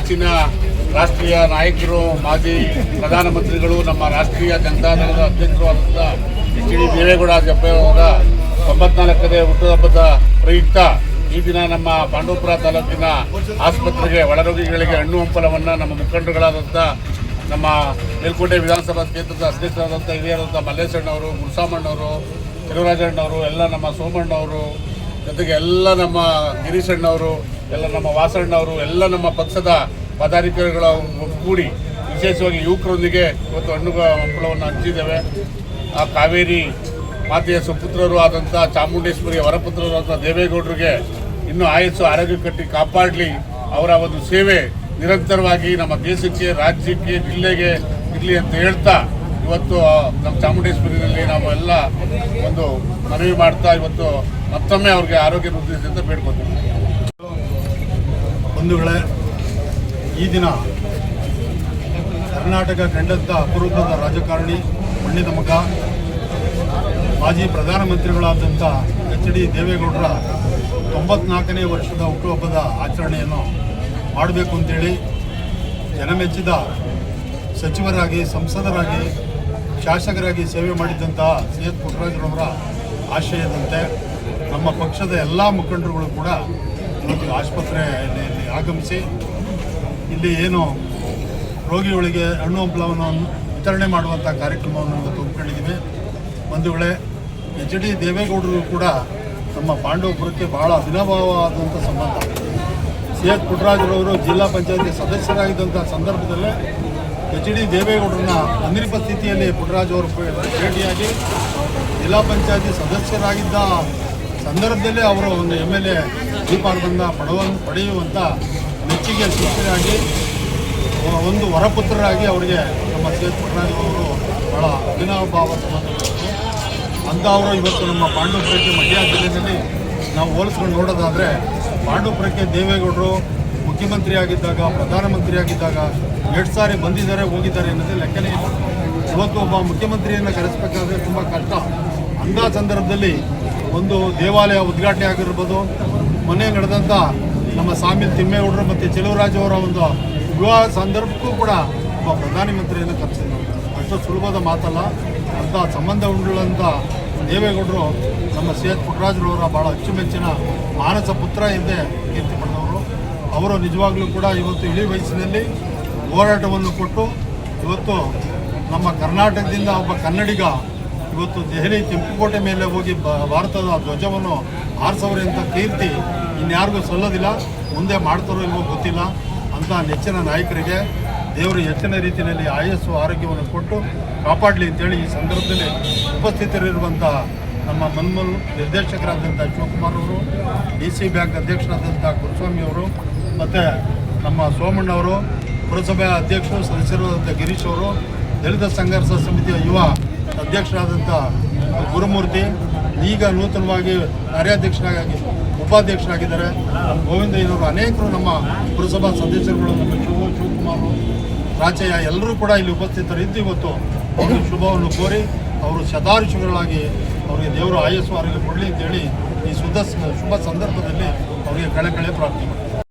ನೆಚ್ಚಿನ ರಾಷ್ಟ್ರೀಯ ನಾಯಕರು, ಮಾಜಿ ಪ್ರಧಾನಮಂತ್ರಿಗಳು, ನಮ್ಮ ರಾಷ್ಟ್ರೀಯ ಜನತಾದಳದ ಅಧ್ಯಕ್ಷರು ಆದಂಥ ಎಚ್ ಡಿ ದೇವೇಗೌಡ ಅವರ 94ನೇ ಹುಟ್ಟುಹಬ್ಬದ ಪ್ರಯುಕ್ತ ಈ ದಿನ ನಮ್ಮ ಪಾಂಡವಪುರ ತಾಲೂಕಿನ ಆಸ್ಪತ್ರೆಗೆ ಒಳರೋಗಿಗಳಿಗೆ ಹಣ್ಣು ಹಂಪಲವನ್ನು ನಮ್ಮ ಮುಖಂಡರುಗಳಾದಂಥ ನಮ್ಮ ಮೇಲ್ಕೋಟೆ ವಿಧಾನಸಭಾ ಕ್ಷೇತ್ರದ ಅಧ್ಯಕ್ಷರಾದಂಥ ಹಿರಿಯರಾದಂಥ ಮಲ್ಲೇಶಣ್ಣವರು, ಗುರುಸಾಮಣ್ಣವರು, ತಿರುವರಾಜಣ್ಣವರು, ಎಲ್ಲ ನಮ್ಮ ಸೋಮಣ್ಣವರು, ಜೊತೆಗೆ ಎಲ್ಲ ನಮ್ಮ ಗಿರೀಶಣ್ಣವರು, ಎಲ್ಲ ನಮ್ಮ ವಾಸಣ್ಣವರು, ಎಲ್ಲ ನಮ್ಮ ಪಕ್ಷದ ಪದಾಧಿಕಾರಿಗಳ ಒಗ್ಗೂಡಿ ವಿಶೇಷವಾಗಿ ಯುವಕರೊಂದಿಗೆ ಇವತ್ತು ಹಣ್ಣು ಹಂಪಲವನ್ನು ಹಂಚಿದ್ದೇವೆ. ಆ ಕಾವೇರಿ ಮಾತೆಯ ಸುಪುತ್ರರು ಆದಂಥ ಚಾಮುಂಡೇಶ್ವರಿಯ ವರಪುತ್ರರು ಆದಂಥ ದೇವೇಗೌಡರಿಗೆ ಇನ್ನೂ ಆಯಸ್ಸು ಆರೋಗ್ಯ ಕಟ್ಟಿ ಕಾಪಾಡಲಿ. ಅವರ ಒಂದು ಸೇವೆ ನಿರಂತರವಾಗಿ ನಮ್ಮ ದೇಶಕ್ಕೆ, ರಾಜ್ಯಕ್ಕೆ, ಜಿಲ್ಲೆಗೆ ಇರಲಿ ಅಂತ ಹೇಳ್ತಾ ಇವತ್ತು ನಮ್ಮ ಚಾಮುಂಡೇಶ್ವರಿಯಲ್ಲಿ ನಾವು ಎಲ್ಲ ಒಂದು ಮನವಿ ಮಾಡ್ತಾ ಇವತ್ತು ಮತ್ತೊಮ್ಮೆ ಅವ್ರಿಗೆ ಆರೋಗ್ಯ ವೃದ್ಧಿಸಿ ಅಂತ ಬೇಡ್ಕೊತೀವಿ. ಬಂಧುಗಳೇ, ಈ ದಿನ ಕರ್ನಾಟಕ ಕಂಡಂಥ ಅಪರೂಪದ ರಾಜಕಾರಣಿ, ಮಣ್ಣಿನ ಮಗ, ಮಾಜಿ ಪ್ರಧಾನಮಂತ್ರಿಗಳಾದಂಥ ಎಚ್ ಡಿ ದೇವೇಗೌಡರ 94ನೇ ವರ್ಷದ ಹುಟ್ಟುಹಬ್ಬದ ಆಚರಣೆಯನ್ನು ಮಾಡಬೇಕು ಅಂತೇಳಿ ಜನಮೆಚ್ಚಿದ ಸಚಿವರಾಗಿ, ಸಂಸದರಾಗಿ, ಶಾಸಕರಾಗಿ ಸೇವೆ ಮಾಡಿದ್ದಂಥ ಸಿ ಎಸ್ ಪುಟ್ಟರಾಜರವರ ಆಶಯದಂತೆ ನಮ್ಮ ಪಕ್ಷದ ಎಲ್ಲ ಮುಖಂಡರುಗಳು ಕೂಡ ಇವತ್ತು ಆಸ್ಪತ್ರೆಯಲ್ಲಿ ಆಗಮಿಸಿ ಇಲ್ಲಿ ಏನು ರೋಗಿಗಳಿಗೆ ಹಣ್ಣು ಹಂಪಲವನ್ನು ವಿತರಣೆ ಮಾಡುವಂಥ ಕಾರ್ಯಕ್ರಮವನ್ನು ಇವತ್ತು ಹಮ್ಮಿಕೊಂಡಿದ್ದೀವಿ. ಬಂಧುಗಳೇ, ಎಚ್ ಡಿ ದೇವೇಗೌಡರು ಕೂಡ ನಮ್ಮ ಪಾಂಡವಪುರಕ್ಕೆ ಬಹಳ ಅವಿನಾಭಾವವಾದಂಥ ಸಂಬಂಧ. ಸಿ ಎಸ್ ಪುಟ್ಟರಾಜರವರು ಜಿಲ್ಲಾ ಪಂಚಾಯತಿ ಸದಸ್ಯರಾಗಿದ್ದಂಥ ಸಂದರ್ಭದಲ್ಲೇ ಎಚ್ ಡಿ ದೇವೇಗೌಡರನ್ನ ಅನಿರ್ಪ ಸ್ಥಿತಿಯಲ್ಲಿ ಪುಟ್ಟರಾಜ್ ಅವರು ಭೇಟಿಯಾಗಿ ಜಿಲ್ಲಾ ಪಂಚಾಯತಿ ಸದಸ್ಯರಾಗಿದ್ದ ಸಂದರ್ಭದಲ್ಲೇ ಅವರು ಒಂದು MLA ದೀಪಾರ್ಧನ ಪಡೆಯುವಂಥ ಮೆಚ್ಚುಗೆ ಸೂಚನೆಯಾಗಿ ಒಂದು ವರಪುತ್ರರಾಗಿ ಅವರಿಗೆ ನಮ್ಮ ಸಿ ಎಸ್ ಪುಟ್ಟರಾಜ್ ಅವರು ಬಹಳ ಅವಿನಾಭಾವ ಸಂಬಂಧಪಟ್ಟರು. ಅಂಥವರು ಇವತ್ತು ನಮ್ಮ ಪಾಂಡವಪುರಕ್ಕೆ, ಮಂಡ್ಯ ಜಿಲ್ಲೆಯಲ್ಲಿ ನಾವು ಹೋಲಿಸ್ಕೊಂಡು ನೋಡೋದಾದರೆ ಪಾಂಡವಪುರಕ್ಕೆ ದೇವೇಗೌಡರು ಮುಖ್ಯಮಂತ್ರಿ ಆಗಿದ್ದಾಗ, ಪ್ರಧಾನಮಂತ್ರಿ ಆಗಿದ್ದಾಗ 2 ಸಾರಿ ಬಂದಿದ್ದಾರೆ, ಹೋಗಿದ್ದಾರೆ ಅನ್ನೋದೇ ಲೆಕ್ಕನೇ ಇಲ್ಲ. ಇವತ್ತು ಒಬ್ಬ ಮುಖ್ಯಮಂತ್ರಿಯನ್ನು ಕರೆಸಬೇಕಾದ್ರೆ ತುಂಬ ಕಷ್ಟ. ಅಂಥ ಸಂದರ್ಭದಲ್ಲಿ ಒಂದು ದೇವಾಲಯ ಉದ್ಘಾಟನೆ ಆಗಿರ್ಬೋದು, ಮೊನ್ನೆ ನಡೆದಂಥ ನಮ್ಮ ಸಾಮಿಲ್ ತಿಮ್ಮೇಗೌಡರು ಮತ್ತು ಚೆಲುವರಾಜ್ ಅವರ ಒಂದು ವಿವಾಹ ಸಂದರ್ಭಕ್ಕೂ ಕೂಡ ಒಬ್ಬ ಪ್ರಧಾನಮಂತ್ರಿಯನ್ನು ಕರೆಸಿದ್ರು. ಅಷ್ಟು ಸುಲಭದ ಮಾತಲ್ಲ. ಅಂಥ ಸಂಬಂಧ ಉಳ್ಳಂಥ ದೇವೇಗೌಡರು ನಮ್ಮ ಸಿ ಎಸ್ ಪುಟ್ಟರಾಜರವರ ಭಾಳ ಅಚ್ಚುಮೆಚ್ಚಿನ ಮಾನಸ ಪುತ್ರ ಎಂದೇ ಕೀರ್ತಿ ಪಡೆದವರು. ಅವರು ನಿಜವಾಗ್ಲೂ ಕೂಡ ಇವತ್ತು ಇಳಿ ವಯಸ್ಸಿನಲ್ಲಿ ಹೋರಾಟವನ್ನು ಕೊಟ್ಟು ಇವತ್ತು ನಮ್ಮ ಕರ್ನಾಟಕದಿಂದ ಒಬ್ಬ ಕನ್ನಡಿಗ ಇವತ್ತು ದೆಹಲಿ ಕೆಂಪುಕೋಟೆ ಮೇಲೆ ಹೋಗಿ ಭಾರತದ ಧ್ವಜವನ್ನು ಹಾರಿಸೋರೆ ಅಂತ ಕೀರ್ತಿ ಇನ್ಯಾರಿಗೂ ಸಲ್ಲೋದಿಲ್ಲ. ಮುಂದೆ ಮಾಡ್ತಾರೋ ಇಲ್ವೋ ಗೊತ್ತಿಲ್ಲ. ಅಂಥ ನೆಚ್ಚಿನ ನಾಯಕರಿಗೆ ದೇವರು ಹೆಚ್ಚಿನ ರೀತಿಯಲ್ಲಿ ಆಯಸ್ಸು ಆರೋಗ್ಯವನ್ನು ಕೊಟ್ಟು ಕಾಪಾಡಲಿ ಅಂತೇಳಿ ಈ ಸಂದರ್ಭದಲ್ಲಿ ಉಪಸ್ಥಿತರಿರುವಂಥ ನಮ್ಮ ಮನ್ಮೂಲ್ ನಿರ್ದೇಶಕರಾದಂಥ ಶಿವಕುಮಾರ್ ಅವರು, DC ಬ್ಯಾಂಕ್ ಅಧ್ಯಕ್ಷರಾದಂಥ ಗುರುಸ್ವಾಮಿ ಅವರು, ಮತ್ತು ನಮ್ಮ ಸೋಮಣ್ಣವರು, ಪುರಸಭೆ ಅಧ್ಯಕ್ಷರು ಸದಸ್ಯರಾದಂಥ ಗಿರೀಶ್ ಅವರು, ದಲಿತ ಸಂಘರ್ಷ ಸಮಿತಿಯ ಯುವ ಅಧ್ಯಕ್ಷರಾದಂಥ ಗುರುಮೂರ್ತಿ, ಈಗ ನೂತನವಾಗಿ ಕಾರ್ಯಾಧ್ಯಕ್ಷರಾಗಿ ಉಪಾಧ್ಯಕ್ಷರಾಗಿದ್ದಾರೆ ಗೋವಿಂದಯ್ಯನವರು, ಅನೇಕರು ನಮ್ಮ ಪುರಸಭಾ ಸದಸ್ಯರುಗಳು, ನಮ್ಮ ಶಿವಕುಮಾರ್, ರಾಚಯ್ಯ ಎಲ್ಲರೂ ಕೂಡ ಇಲ್ಲಿ ಉಪಸ್ಥಿತರಿದ್ದು ಇವತ್ತು ಅವರು ಶುಭವನ್ನು ಕೋರಿ ಅವರು ಶತಾಯುಷಿಗಳಾಗಿ ಅವರಿಗೆ ದೇವರು ಆಯಸ್ಸು ಆರೋಗ್ಯ ಕೊಡಲಿ ಅಂತೇಳಿ ಈ ಶುಭ ಸಂದರ್ಭದಲ್ಲಿ ಅವರಿಗೆ ಕಳಕಳಿ ಪ್ರಾರ್ಥನೆ ಮಾಡ್ತಾರೆ.